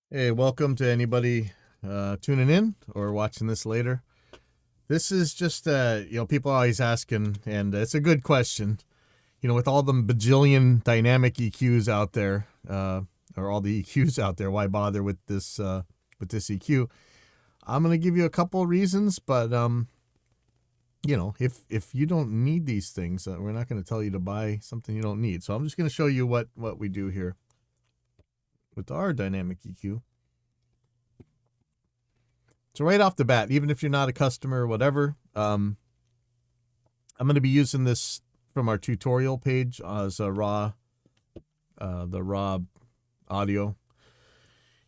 Hey, welcome to anybody tuning in or watching this later. This is just, people are always asking, and it's a good question. With all the bajillion dynamic EQs out there, or all the EQs out there, why bother with this EQ? I'm gonna give you a couple of reasons, but if you don't need these things, we're not gonna tell you to buy something you don't need. So I'm just gonna show you what we do here with our dynamic EQ. So right off the bat, even if you're not a customer or whatever, I'm going to be using this from our tutorial page as a raw, the raw audio.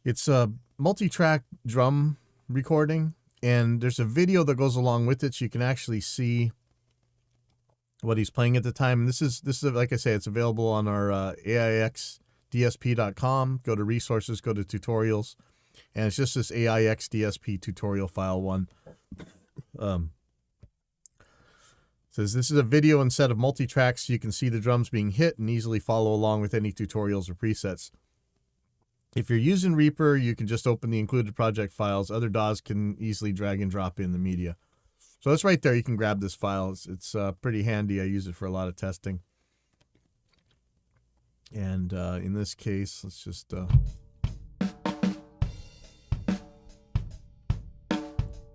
It's a multi-track drum recording, and there's a video that goes along with it, so you can actually see what he's playing at the time. And this is like I say, it's available on our aiXdsp's.com. Go to resources, go to tutorials. And it's just this aiXdsp's tutorial file one. Says this is a video and set of multi-tracks so you can see the drums being hit and easily follow along with any tutorials or presets. If you're using Reaper, you can just open the included project files. Other DAWs can easily drag and drop in the media. So it's right there. You can grab this file. It's pretty handy. I use it for a lot of testing. And in this case, let's just...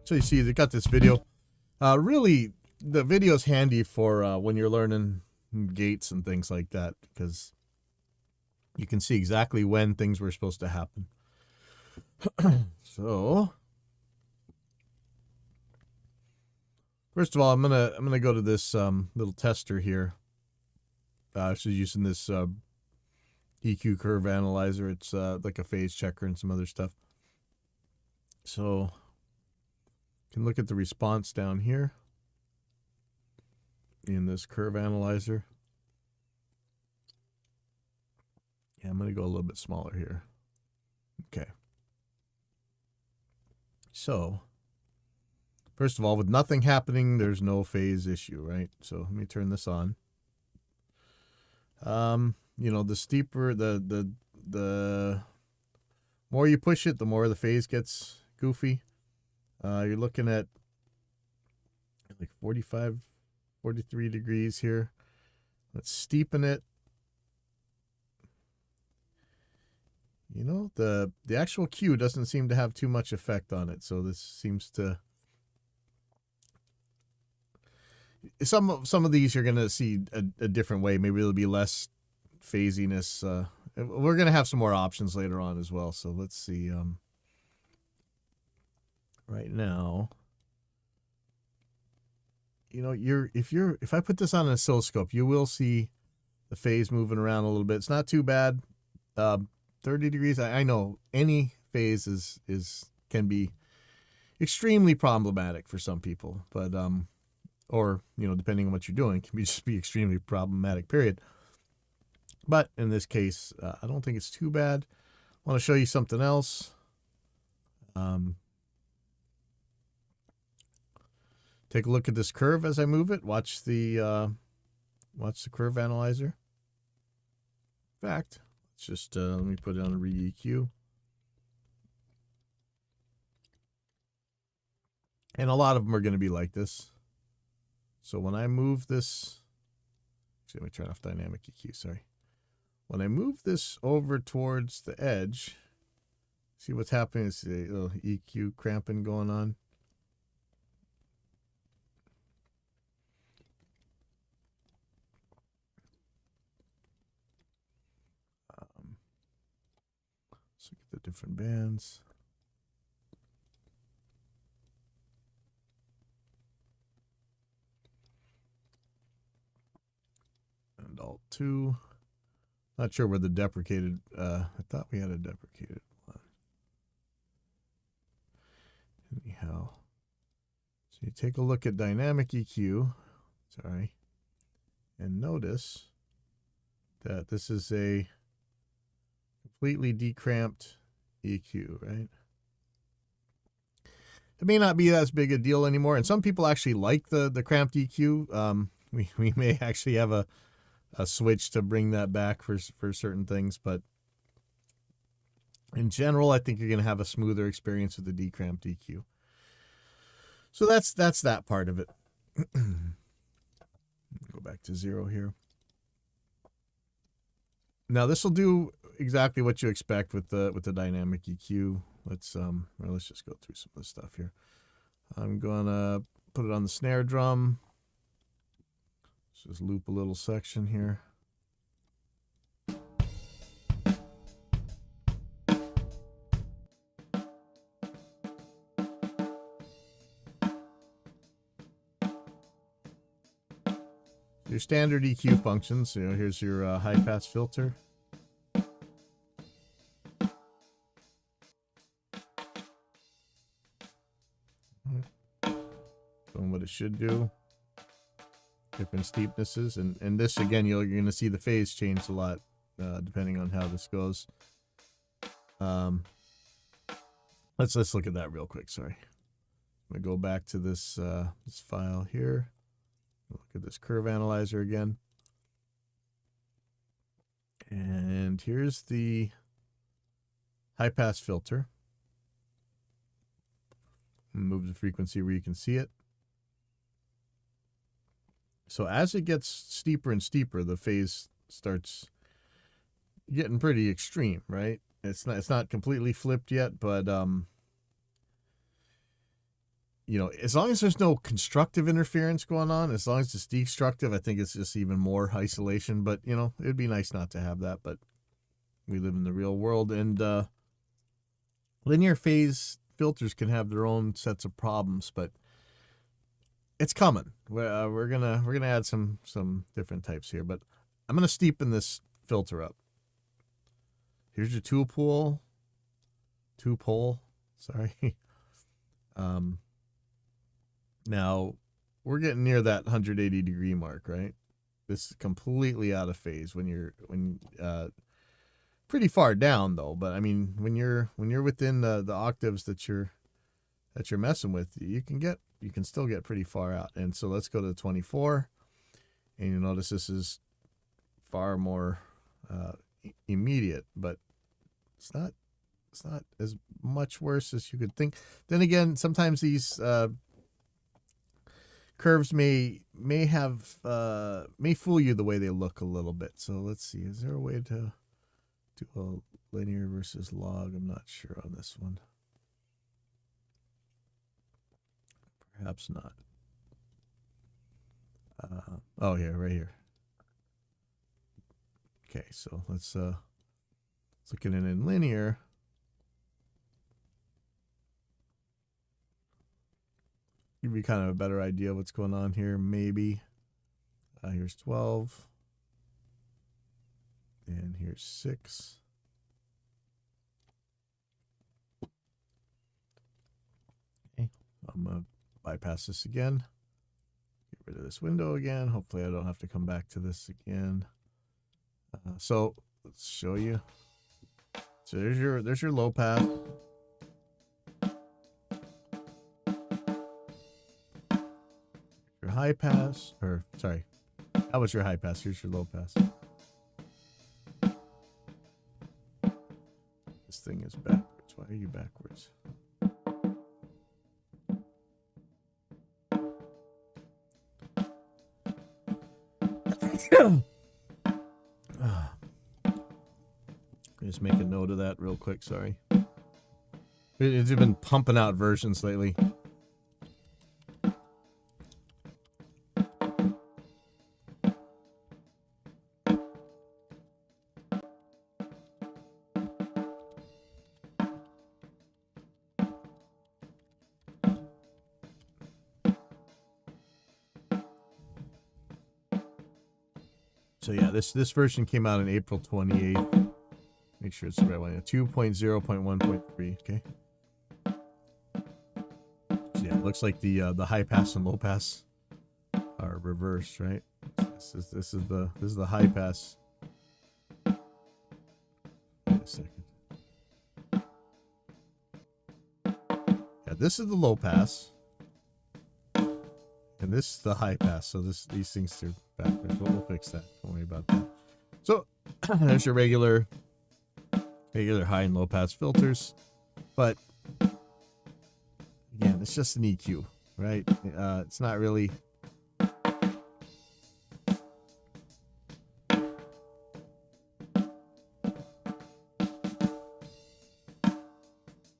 So you see, they got this video. Really, the video is handy for when you're learning gates and things like that, because you can see exactly when things were supposed to happen. So, first of all, I'm gonna go to this little tester here. So using this EQ curve analyzer. It's like a phase checker and some other stuff. So. Can look at the response down here in this curve analyzer. Yeah, I'm going to go a little bit smaller here. Okay. So, first of all, with nothing happening, there's no phase issue, right? So let me turn this on. The steeper, the more you push it, the more the phase gets goofy. You're looking at like 45, 43 degrees here. Let's steepen it. The actual cue doesn't seem to have too much effect on it. So this seems to... Some of these you're going to see a different way. Maybe it'll be less phasiness. We're going to have some more options later on as well. So let's see... Right now, if I put this on an oscilloscope, you will see the phase moving around a little bit. It's not too bad. 30 degrees. I know any phase can be extremely problematic for some people, but or depending on what you're doing, it can just be extremely problematic. Period. But in this case, I don't think it's too bad. I want to show you something else. Take a look at this curve as I move it. Watch the curve analyzer. In fact, let's just let me put it on a re-EQ. And a lot of them are going to be like this. So when I move this, actually, let me turn off dynamic EQ. Sorry. When I move this over towards the edge, see what's happening? Is a little EQ cramping going on. Let's look at the different bands. And Alt-2. Not sure where the deprecated, I thought we had a deprecated one. Anyhow. So you take a look at dynamic EQ, sorry, and notice that this is a completely decramped EQ, right? It may not be as big a deal anymore, and some people actually like the cramped EQ. We may actually have a switch to bring that back for certain things, but in general, I think you're going to have a smoother experience with the decramped EQ. So that's that part of it. Go back to 0 here. Now this will do exactly what you expect with the dynamic EQ. Let's just go through some of the stuff here. I'm gonna put it on the snare drum. Let's just loop a little section here. Your standard EQ functions. Here's your high pass filter. Doing what it should do. Different steepnesses, and this again, you're going to see the phase change a lot depending on how this goes. Let's look at that real quick. Sorry, I'm gonna go back to this this file here. Look at this curve analyzer again. And here's the high pass filter. Move the frequency where you can see it. So as it gets steeper and steeper, the phase starts getting pretty extreme, right? It's not completely flipped yet, but you know, as long as there's no constructive interference going on, as long as it's destructive, I think it's just even more isolation. But, you know, it'd be nice not to have that, but we live in the real world, and linear phase filters can have their own sets of problems, but it's coming. We're gonna add some different types here, but I'm gonna steepen this filter up. Here's your two pole, sorry. Now, we're getting near that 180 degree mark, right? This is completely out of phase when pretty far down though. But I mean, when you're within the octaves that you're messing with, you can still get pretty far out. And so let's go to 24, and you notice this is far more immediate, but it's not as much worse as you could think. Then again, sometimes these curves may fool you the way they look a little bit. So let's see, is there a way to do a linear versus log? I'm not sure on this one. Perhaps not. Oh, yeah, right here. Okay, so let's look at it in linear. Give you kind of a better idea of what's going on here, maybe. Here's 12. And here's 6. Okay, I'm going to bypass this again. Get rid of this window again. Hopefully I don't have to come back to this again. So let's show you. So there's your low pass. Your high pass, or sorry, that was your high pass. Here's your low pass. This thing is backwards. Why are you backwards? Just make a note of that real quick. Sorry. It's been pumping out versions lately. So yeah, this version came out on April 28th. Make sure it's the right one. 2.0.1.3. Okay. So yeah, it looks like the high pass and low pass are reversed, right? This is the high pass. Wait a second. Yeah, this is the low pass, and this is the high pass. So these things are backwards. But we'll fix that. Don't worry about that. So there's your regular regular high and low pass filters. But again, it's just an EQ, right? It's not really...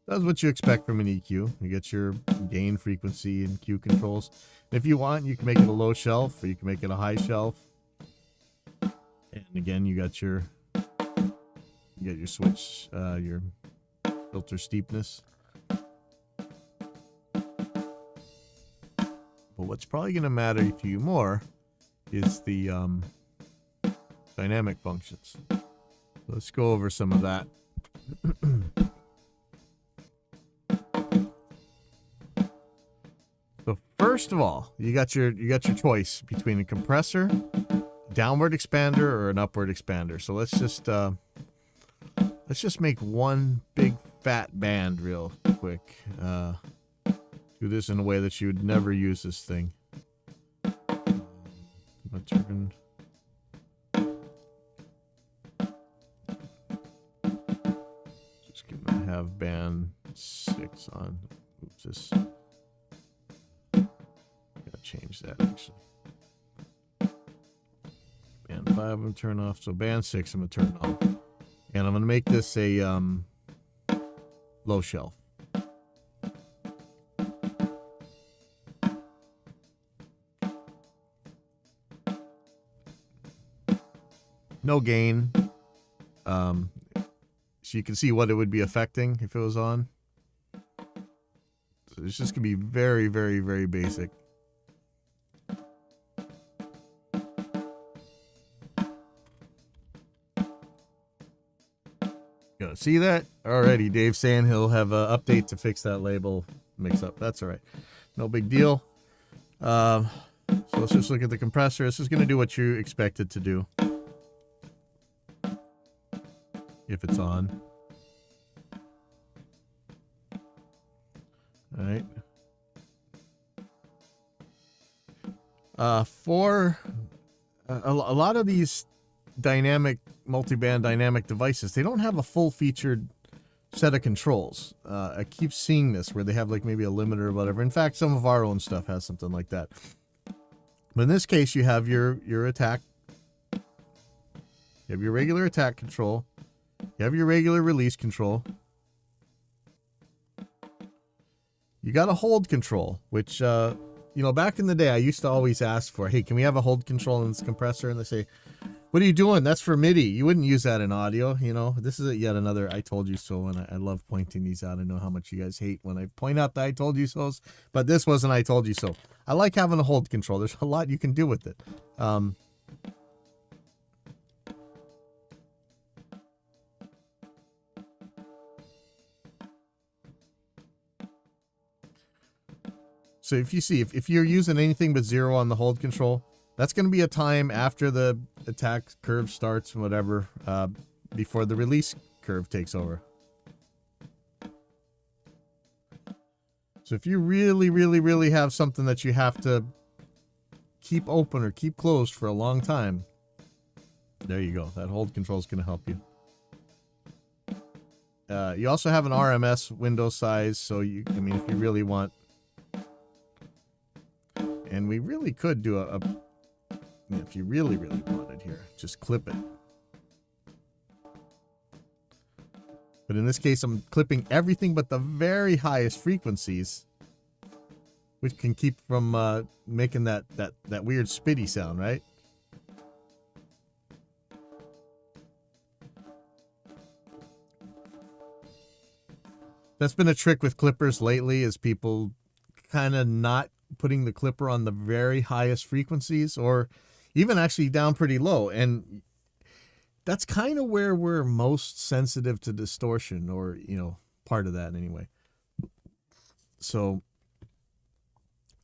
That's what you expect from an EQ. You get your gain, frequency, and Q controls. And if you want, you can make it a low shelf, or you can make it a high shelf. And again, you get your switch, your filter steepness. But what's probably going to matter to you more is the dynamic functions. Let's go over some of that. So first of all, you got your choice between a compressor, downward expander, or an upward expander. So let's just make one big fat band real quick. Do this in a way that you would never use this thing. I'm gonna turn. Just gonna have band 6 on. Oops, this. Change that actually. Band 5 I'm gonna turn off, so band 6 I'm gonna turn on, and I'm gonna make this a low shelf. No gain, so you can see what it would be affecting if it was on. So it's just gonna be very, very, very basic. See that? Alrighty, Dave's saying he'll have an update to fix that label mix-up. That's all right. No big deal. So let's just look at the compressor. This is going to do what you expect it to do. If it's on. Alright. For a lot of these dynamic multiband dynamic devices, they don't have a full featured set of controls. I keep seeing this where they have like maybe a limiter or whatever. In fact, some of our own stuff has something like that. But in this case, you have your attack. You have your regular attack control. You have your regular release control. You got a hold control, which back in the day I used to always ask for, hey, can we have a hold control in this compressor? And they say, what are you doing? That's for MIDI. You wouldn't use that in audio, This is yet another I told you so, and I love pointing these out. I know how much you guys hate when I point out the I told you so's, but this wasn't I told you so. I like having a hold control. There's a lot you can do with it. So if you see, if you're using anything but 0 on the hold control, that's going to be a time after the attack curve starts and whatever, before the release curve takes over. So if you really, really, really have something that you have to keep open or keep closed for a long time, there you go. That hold control is going to help you. You also have an RMS window size, so if you really want, and we really could do if you really, really wanted here, just clip it. But in this case, I'm clipping everything but the very highest frequencies, which can keep from making that weird spitty sound, right? That's been a trick with clippers lately, is people kind of not putting the clipper on the very highest frequencies, or even actually down pretty low. And that's kind of where we're most sensitive to distortion, or, part of that anyway. So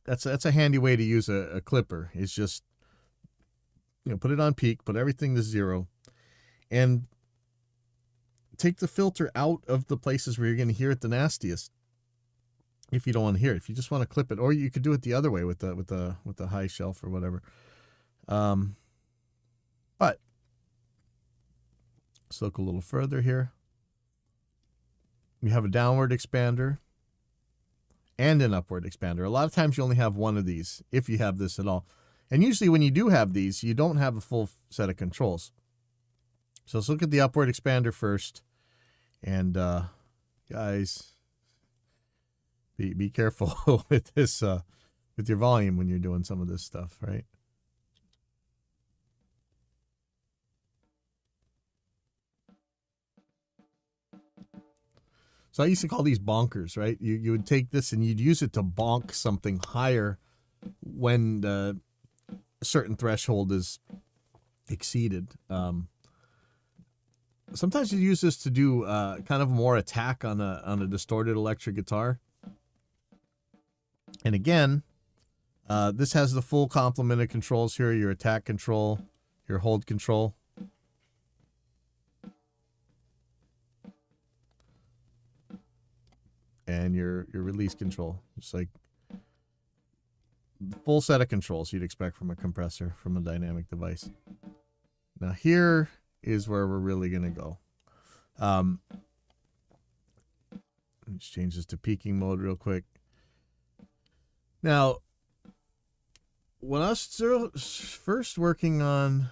that's a handy way to use a clipper, is just, put it on peak, put everything to 0, and take the filter out of the places where you're going to hear it the nastiest. If you don't want to hear it, if you just want to clip it, or you could do it the other way with the high shelf or whatever. But let's look a little further here. you have a downward expander and an upward expander. A lot of times you only have one of these, if you have this at all. And usually when you do have these, you don't have a full set of controls. So let's look at the upward expander first. And guys, be careful with this, with your volume when you're doing some of this stuff, right? So I used to call these bonkers, right? You would take this and you'd use it to bonk something higher when the certain threshold is exceeded. Sometimes you use this to do kind of more attack on a distorted electric guitar. And again, this has the full complement of controls here: your attack control, your hold control. And your release control, just like the full set of controls you'd expect from a compressor, from a dynamic device. Now here is where we're really going to go. Let's change this to peaking mode real quick. Now, when I was first working on,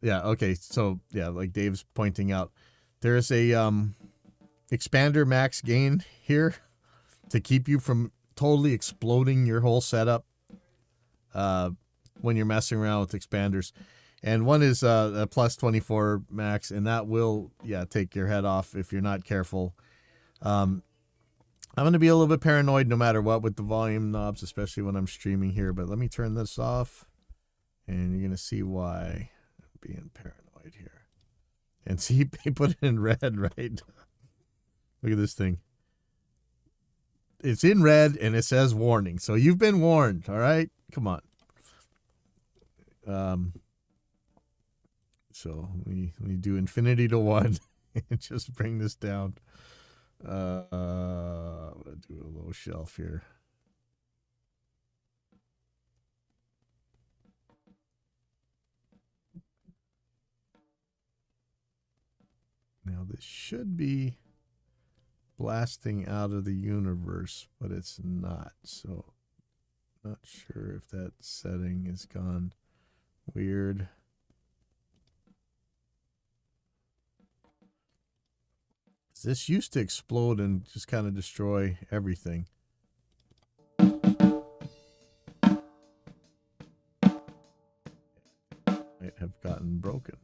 so like Dave's pointing out, there's a expander max gain here to keep you from totally exploding your whole setup when you're messing around with expanders. And one is a plus 24 max, and that will take your head off if you're not careful. I'm going to be a little bit paranoid no matter what with the volume knobs, especially when I'm streaming here. But let me turn this off, and you're going to see why I'm being paranoid here. And see, he put it in red, right? Look at this thing. It's in red, and it says warning. So you've been warned, all right? Come on. So we do infinity to 1 and just bring this down. I'm going to do a low shelf here. Now this should be blasting out of the universe, but it's not. So not sure if that setting is gone weird. This used to explode and just kind of destroy everything. Might have gotten broken.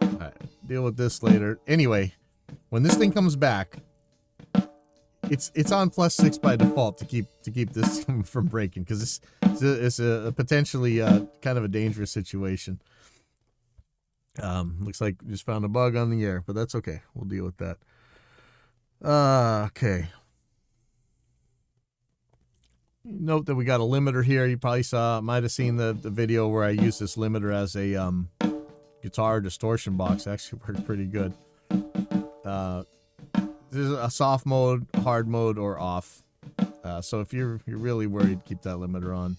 Alright, deal with this later. Anyway, when this thing comes back, it's on +6 by default to keep this from breaking, because it's a potentially kind of a dangerous situation. Looks like we just found a bug on the air, but that's okay. We'll deal with that. Okay. Note that we got a limiter here. You probably might have seen the video where I used this limiter as a guitar distortion box. Actually worked pretty good. This is a soft mode, hard mode, or off. So if you're really worried, keep that limiter on.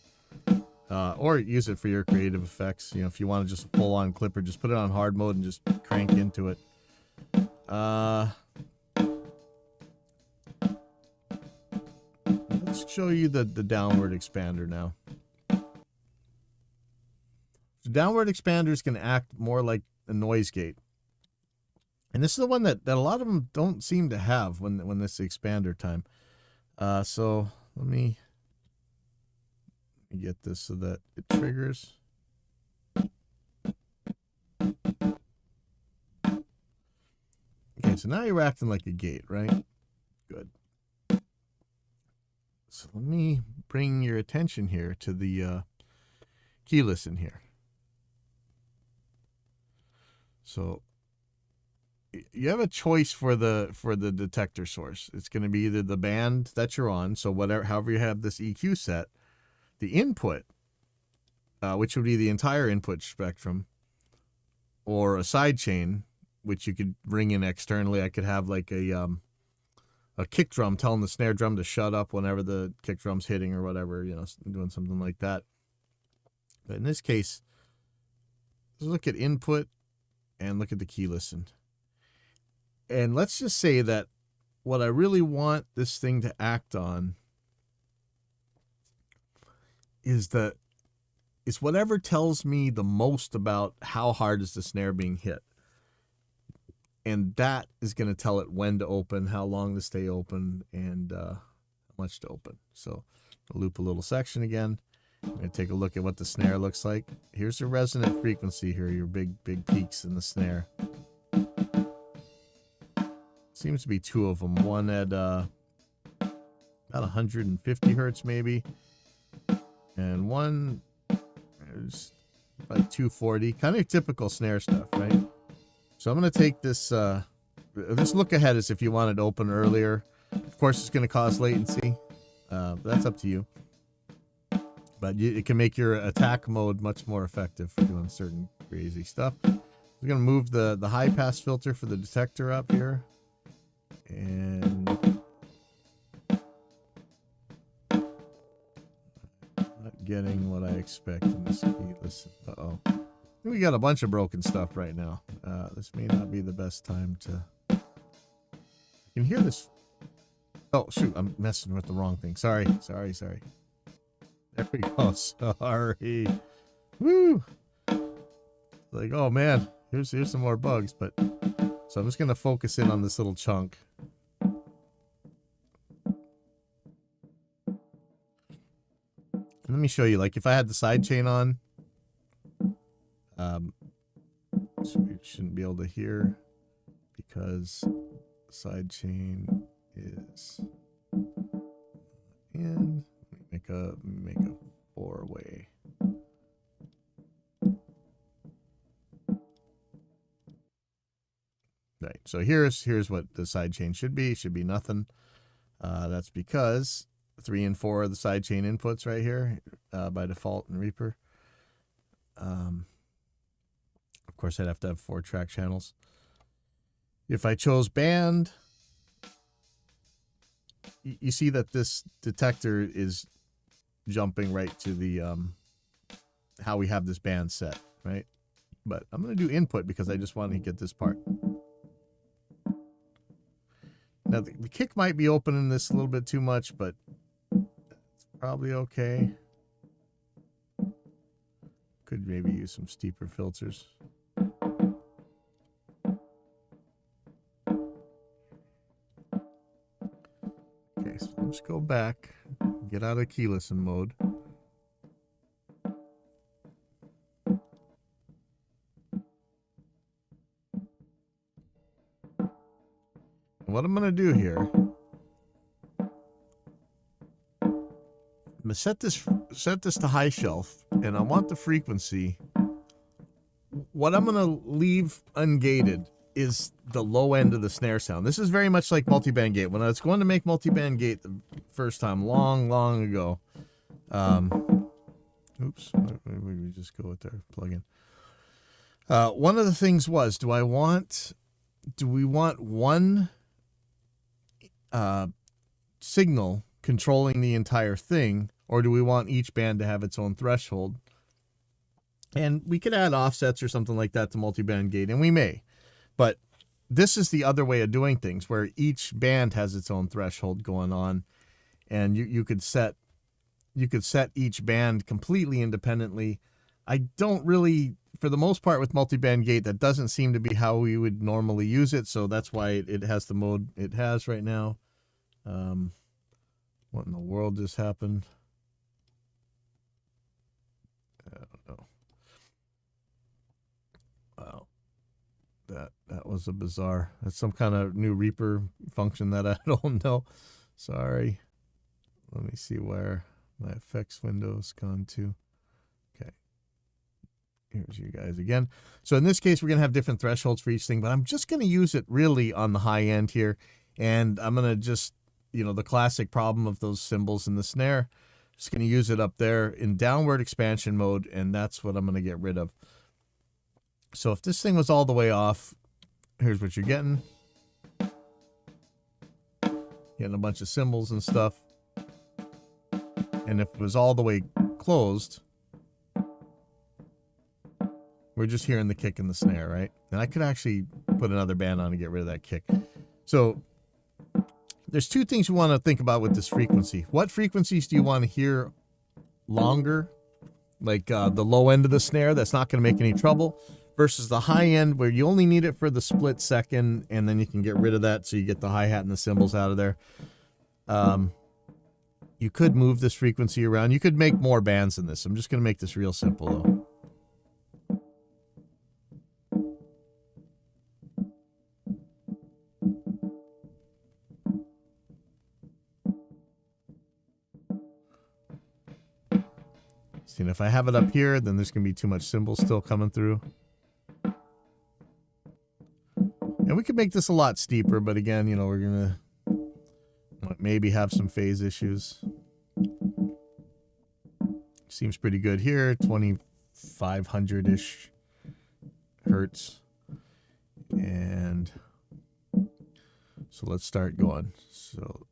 Or use it for your creative effects. You know, if you want to just pull on clipper, just put it on hard mode and just crank into it. Let's show you the downward expander now. The downward expanders can act more like a noise gate. And this is the one that a lot of them don't seem to have when this is expander time. So let me get this so that it triggers. Okay, so now you're acting like a gate, right? Good. So let me bring your attention here to the keyless in here. So you have a choice for the detector source. It's going to be either the band that you're on, so however you have this EQ set, the input, which would be the entire input spectrum, or a sidechain, which you could bring in externally. I could have like a kick drum telling the snare drum to shut up whenever the kick drum's hitting or whatever, you know, doing something like that. But in this case, look at input and look at the key listen. And let's just say that what I really want this thing to act on is whatever tells me the most about how hard is the snare being hit. And that is going to tell it when to open, how long to stay open, and how much to open. So I'll loop a little section again. I'm going to take a look at what the snare looks like. Here's the resonant frequency here, your big peaks in the snare. Seems to be two of them. One at about 150 hertz maybe. And one is like 240. Kind of typical snare stuff, right? So I'm going to take this look ahead as if you want it to open earlier. Of course, it's going to cause latency. That's up to you. But it can make your attack mode much more effective for doing certain crazy stuff. We're going to move the high pass filter for the detector up here. And not getting what I expect in this key. Listen, we got a bunch of broken stuff right now. This may not be the best time to. You can hear this. Oh shoot! I'm messing with the wrong thing. Sorry. There we go. Sorry. Woo! Like, oh man, here's some more bugs. But so I'm just gonna focus in on this little chunk. Let me show you, like if I had the side chain on, so we shouldn't be able to hear because the side chain is in. Make a 4-way. Right. So here's what the side chain should be. It should be nothing. That's because 3 and 4 are the sidechain inputs right here by default in Reaper. Of course, I'd have to have 4 track channels. If I chose band, you see that this detector is jumping right to the how we have this band set, right? But I'm going to do input because I just want to get this part. Now, the kick might be opening this a little bit too much, but it's probably okay. Could maybe use some steeper filters. Okay, so let's go back, get out of key listen mode. What I'm going to do here, I'm going to set this to high shelf, and I want the frequency. What I'm going to leave ungated is the low end of the snare sound. This is very much like multiband gate. When I was going to make multiband gate the first time, long ago, oops, we just go with our plugin. One of the things was, do we want one signal controlling the entire thing, or do we want each band to have its own threshold? And we could add offsets or something like that to multiband gate, and we may. But this is the other way of doing things, where each band has its own threshold going on, and you could set each band completely independently. I don't really, for the most part with multiband gate, that doesn't seem to be how we would normally use it, so that's why it has the mode it has right now. What in the world just happened? I don't know. Wow. That was a bizarre. That's some kind of new Reaper function that I don't know. Sorry. Let me see where my effects window's gone to. Okay. Here's you guys again. So in this case, we're going to have different thresholds for each thing, but I'm just going to use it really on the high end here. And I'm going to just, the classic problem of those cymbals in the snare, just going to use it up there in downward expansion mode, and that's what I'm going to get rid of. So if this thing was all the way off, here's what you're getting. Getting a bunch of cymbals and stuff. And if it was all the way closed, We're just hearing the kick and the snare, right? And I could actually put another band on to get rid of that kick. So there's two things you want to think about with this frequency. What frequencies do you want to hear longer? Like the low end of the snare that's not going to make any trouble, versus the high end where you only need it for the split second, and then you can get rid of that so you get the hi-hat and the cymbals out of there. You could move this frequency around. You could make more bands than this. I'm just going to make this real simple, though. See, and if I have it up here, then there's going to be too much cymbals still coming through. And we could make this a lot steeper, but again, you know, we're going to maybe have some phase issues. Seems pretty good here, 2500-ish hertz. And so let's start going. So,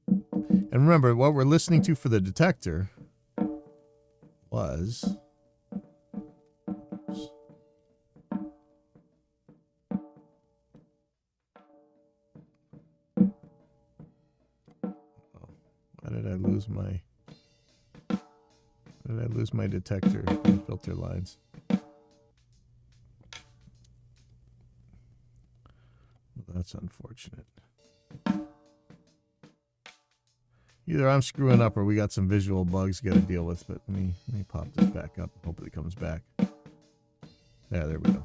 and remember, what we're listening to for the detector was... Why did I lose my detector and filter lines? Well, that's unfortunate. Either I'm screwing up or we got some visual bugs got to deal with, but let me pop this back up. Hopefully it comes back. Yeah, there we go.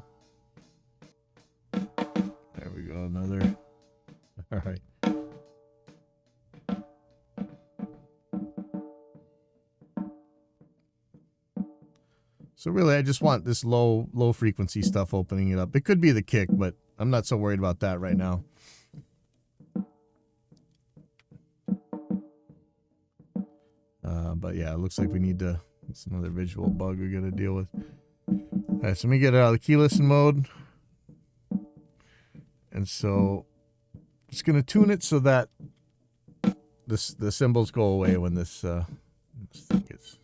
There we go, another. All right. So really, I just want this low frequency stuff opening it up. It could be the kick, but I'm not so worried about that right now. But yeah, it looks like we need to, it's another visual bug we got to deal with. All right, so let me get out of the key listen mode. And so just going to tune it so that the cymbals go away when this thing gets...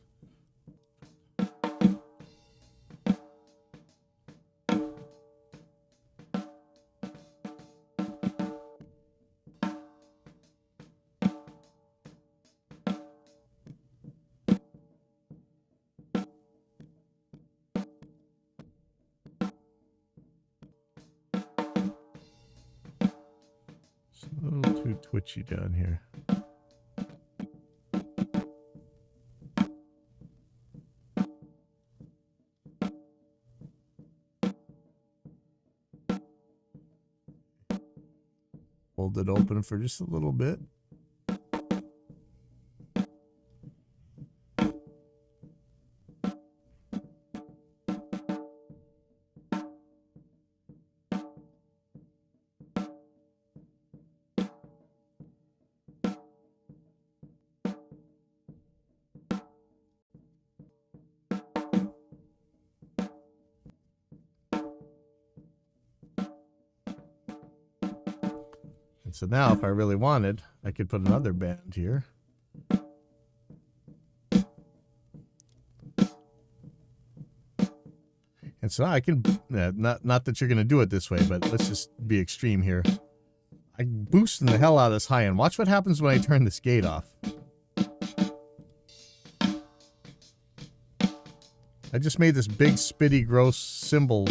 A little too twitchy down here. Hold it open for just a little bit. And so now, if I really wanted, I could put another band here. And so now I can, not that you're going to do it this way, but let's just be extreme here. I'm boosting the hell out of this high end. Watch what happens when I turn this gate off. I just made this big, spitty, gross cymbal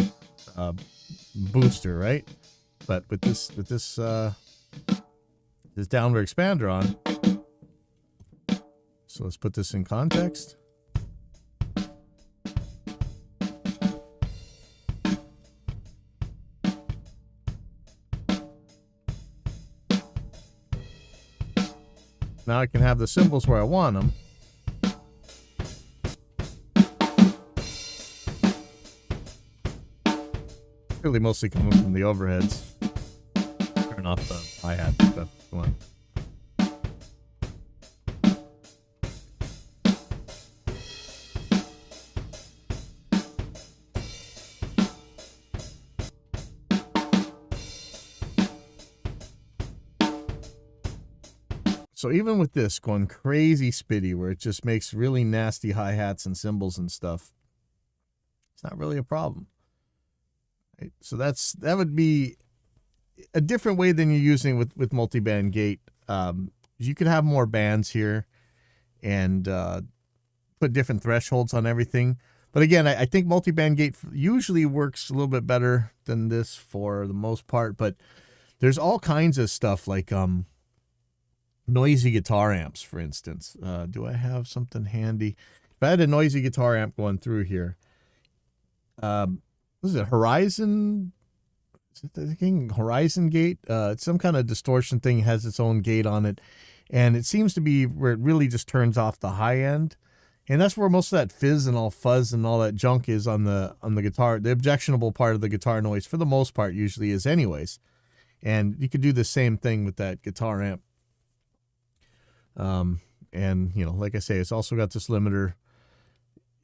booster, right? But with this downward expander on. So let's put this in context. Now I can have the cymbals where I want them. Really mostly coming from the overheads. Turn off the hi-hat stuff. Come on. So even with this going crazy spitty, where it just makes really nasty hi-hats and cymbals and stuff, It's not really a problem. Right? So that would be a different way than you're using with multi-band gate. You could have more bands here and put different thresholds on everything. But again, I think multi-band gate usually works a little bit better than this for the most part. But there's all kinds of stuff like noisy guitar amps, for instance. Do I have something handy? If I had a noisy guitar amp going through here, what is it, Horizon? Is it the thing? Horizon gate? It's some kind of distortion thing, has its own gate on it. And it seems to be where it really just turns off the high end. And that's where most of that fizz and all fuzz and all that junk is on the guitar. The objectionable part of the guitar noise, for the most part, usually is anyways. And you could do the same thing with that guitar amp. And, you know, like I say, it's also got this limiter.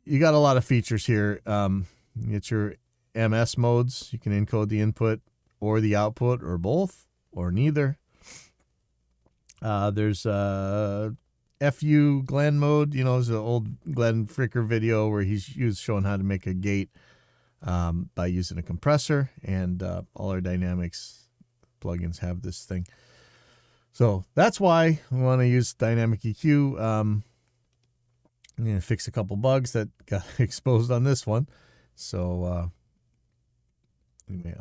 You got a lot of features here. It's your MS modes. You can encode the input or the output or both or neither. There's FU Glenn mode. You know, there's an old Glenn Fricker video where he's showing how to make a gate by using a compressor, and all our Dynamics plugins have this thing. So that's why we want to use DynamicEQ. I'm going to fix a couple bugs that got exposed on this one. So anyway, I'll